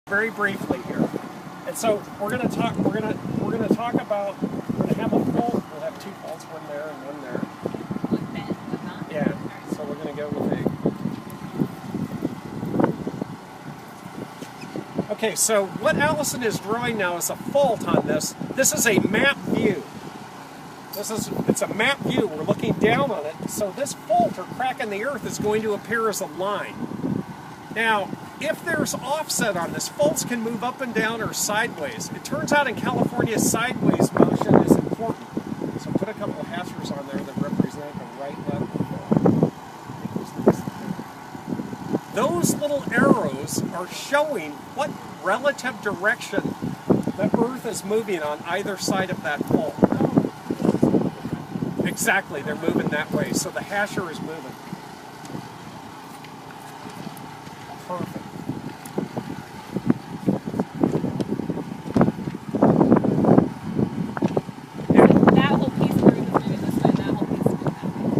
very briefly here. And so we're going to talk about, we're going to have a fault. We'll have two faults, one there and one there. Yeah, so we're going to go with a... Okay, so what Allison is drawing now is a fault on this. This is a map view. It's a map view. We're looking down on it. So this fault or crack in the earth is going to appear as a line. Now, if there's offset on this, faults can move up and down or sideways. It turns out in California, sideways motion is important. So put a couple of hashers on there that represent a right lateral fault. Those little arrows are showing what relative direction the earth is moving on either side of that fault. Exactly, they're moving that way. So the hasher is moving. Perfect.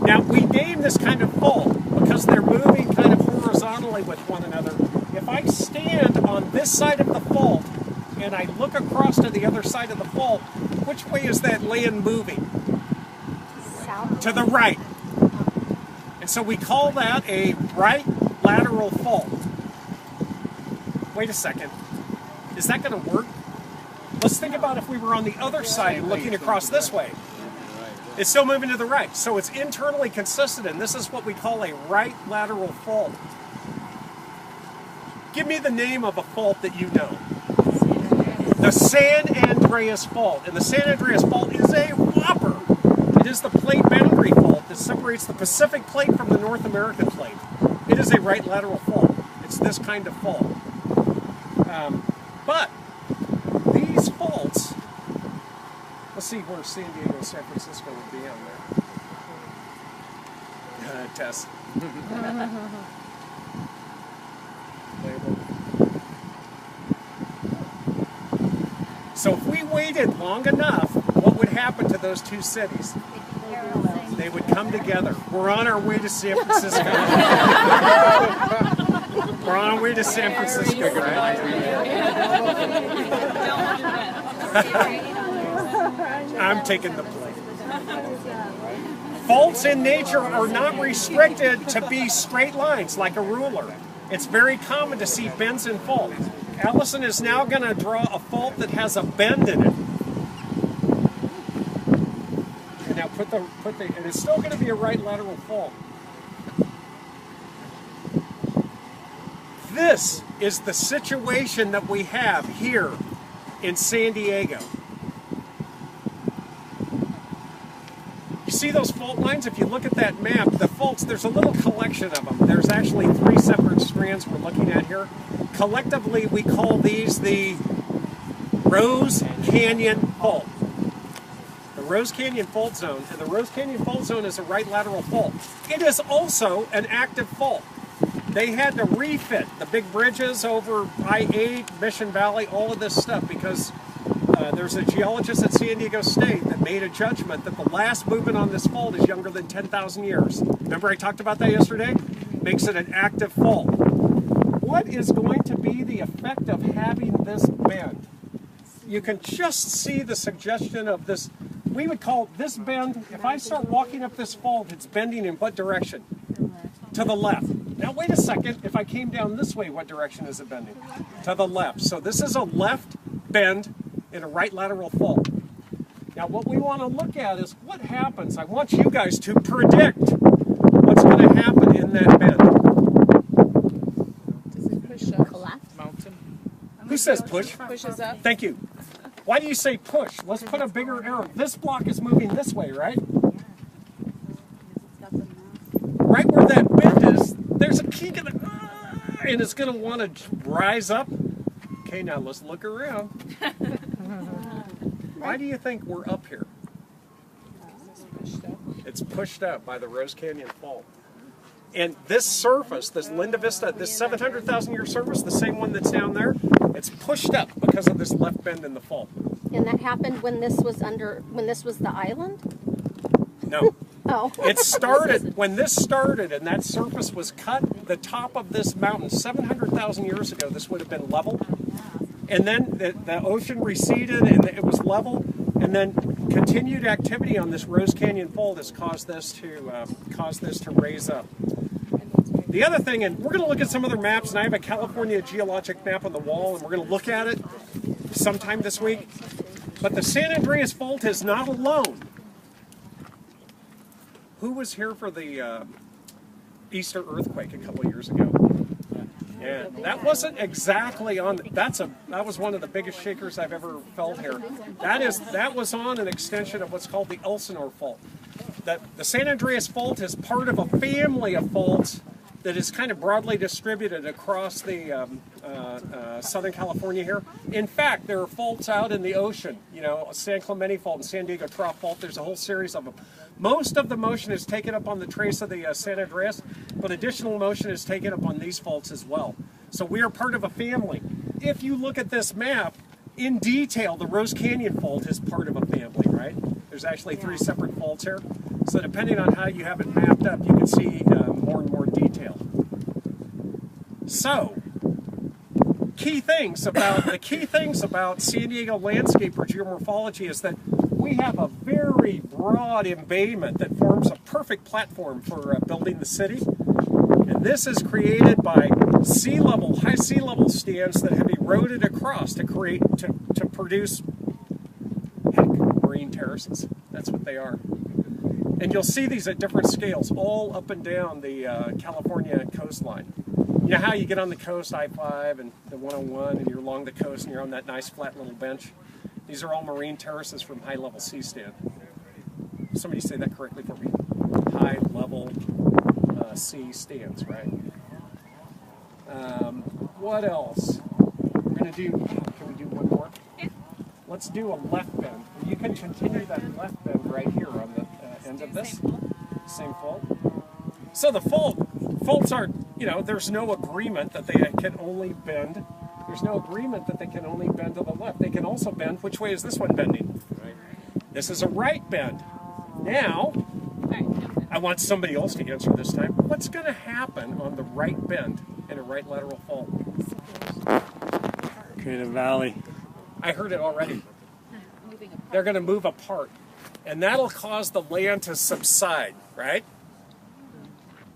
Now, we name this kind of fault because they're moving kind of horizontally with one another. If I stand on this side of the fault and I look across to the other side of the fault, which way is that land moving? South. To the right. And so we call that a right lateral fault. Wait a second. Is that going to work? Let's think about if we were on the other side and looking across this way. It's still moving to the right, so it's internally consistent, and this is what we call a right lateral fault. Give me the name of a fault that you know. The San Andreas Fault. And the San Andreas Fault is a whopper. It is the plate boundary fault that separates the Pacific Plate from the North American Plate. It is a right lateral fault. It's this kind of fault. But these faults, let's see where San Diego and San Francisco would be on there. Test. Label. So if we waited long enough, what would happen to those two cities? They would come together. We're on our way to San Francisco. We're on our way to San Francisco. I'm taking the plate. Faults in nature are not restricted to be straight lines like a ruler. It's very common to see bends in faults. Allison is now going to draw a fault that has a bend in it. And now and it's still going to be a right lateral fault. This is the situation that we have here in San Diego. You see those fault lines? If you look at that map, the faults, there's a little collection of them. There's actually 3 separate strands we're looking at here. Collectively, we call these the Rose Canyon Fault. The Rose Canyon Fault Zone. And the Rose Canyon Fault Zone is a right lateral fault. It is also an active fault. They had to refit the big bridges over I-8, Mission Valley, all of this stuff because there's a geologist at San Diego State that made a judgment that the last movement on this fault is younger than 10,000 years. Remember I talked about that yesterday? Makes it an active fault. What is going to be the effect of having this bend? You can just see the suggestion of this. We would call this bend, if I start walking up this fault, it's bending in what direction? To the left. Now wait a second, if I came down this way, what direction is it bending? To the left. So this is a left bend in a right lateral fault. Now what we want to look at is what happens. I want you guys to predict what's going to happen in that bend. Does it push up? Collapse? Mountain. Who says push? Pushes up. Thank you. Why do you say push? Let's put a bigger arrow. This block is moving this way, right? Right where that bend is, there's a kink in it, and it's going to want to rise up. Okay, now let's look around. Why do you think we're up here? It's pushed up by the Rose Canyon Fault. And this surface, this Linda Vista, this 700,000 year surface, the same one that's down there, it's pushed up because of this left bend in the fault. And that happened when this was the island? No. Oh. It started, when this started and that surface was cut, the top of this mountain, 700,000 years ago, this would have been level. and then the ocean receded and it was level, and then continued activity on this Rose Canyon Fault has caused this to raise up. The other thing, and we're going to look at some other maps, and I have a California geologic map on the wall, and we're going to look at it sometime this week. But the San Andreas Fault is not alone. Who was here for the Easter earthquake a couple of years ago? Yeah, that wasn't exactly on. That was one of the biggest shakers I've ever felt here. That was on an extension of what's called the Elsinore Fault. The San Andreas Fault is part of a family of faults that is kind of broadly distributed across the Southern California here. In fact, there are faults out in the ocean. You know, San Clemente Fault and San Diego Trough Fault. There's a whole series of them. Most of the motion is taken up on the trace of the San Andreas, but additional motion is taken up on these faults as well. So we are part of a family. If you look at this map in detail, the Rose Canyon Fault is part of a family, right? There's actually 3 separate faults here. So depending on how you have it mapped up, you can see more and more detail. So, the key things about San Diego landscape or geomorphology is that we have a very broad embayment that forms a perfect platform for building the city. And this is created by high sea level stands that have eroded across to produce marine terraces. That's what they are. And you'll see these at different scales, all up and down the California coastline. You know how you get on the coast, I-5 and the 101, and you're along the coast and you're on that nice flat little bench? These are all marine terraces from high-level sea stand. Somebody say that correctly for me. High-level sea stands, right? What else? We're going to do, can we do one more? Yeah. Let's do a left bend. You can continue that left bend right here on the end of this. Same fault. So the faults are, you know, there's no agreement that they can only bend. There's no agreement that they can only bend to the left. They can also bend. Which way is this one bending? Right. This is a right bend. Now, I want somebody else to answer this time. What's going to happen on the right bend in a right lateral fault? Create a valley. I heard it already. They're going to move apart. And that'll cause the land to subside, right?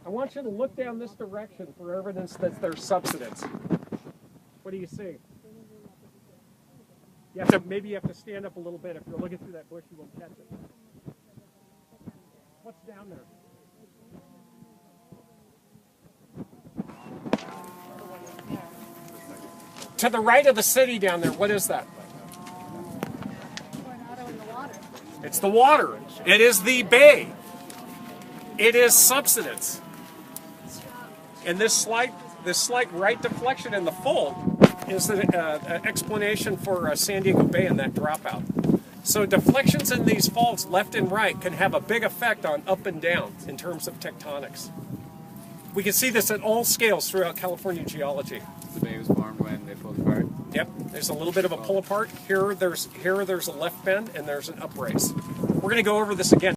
I want you to look down this direction for evidence that there's subsidence. What do you see? Maybe you have to stand up a little bit. If you're looking through that bush, you won't catch it. What's down there? To the right of the city down there, what is that? It's the water. It is the bay. It is subsidence. And this slight right deflection in the fault is an explanation for San Diego Bay and that dropout. So deflections in these faults, left and right, can have a big effect on up and down in terms of tectonics. We can see this at all scales throughout California geology. The bay was formed when they pulled apart. Yep, there's a little bit of a pull apart. Here there's a left bend and there's an upraise. We're going to go over this again.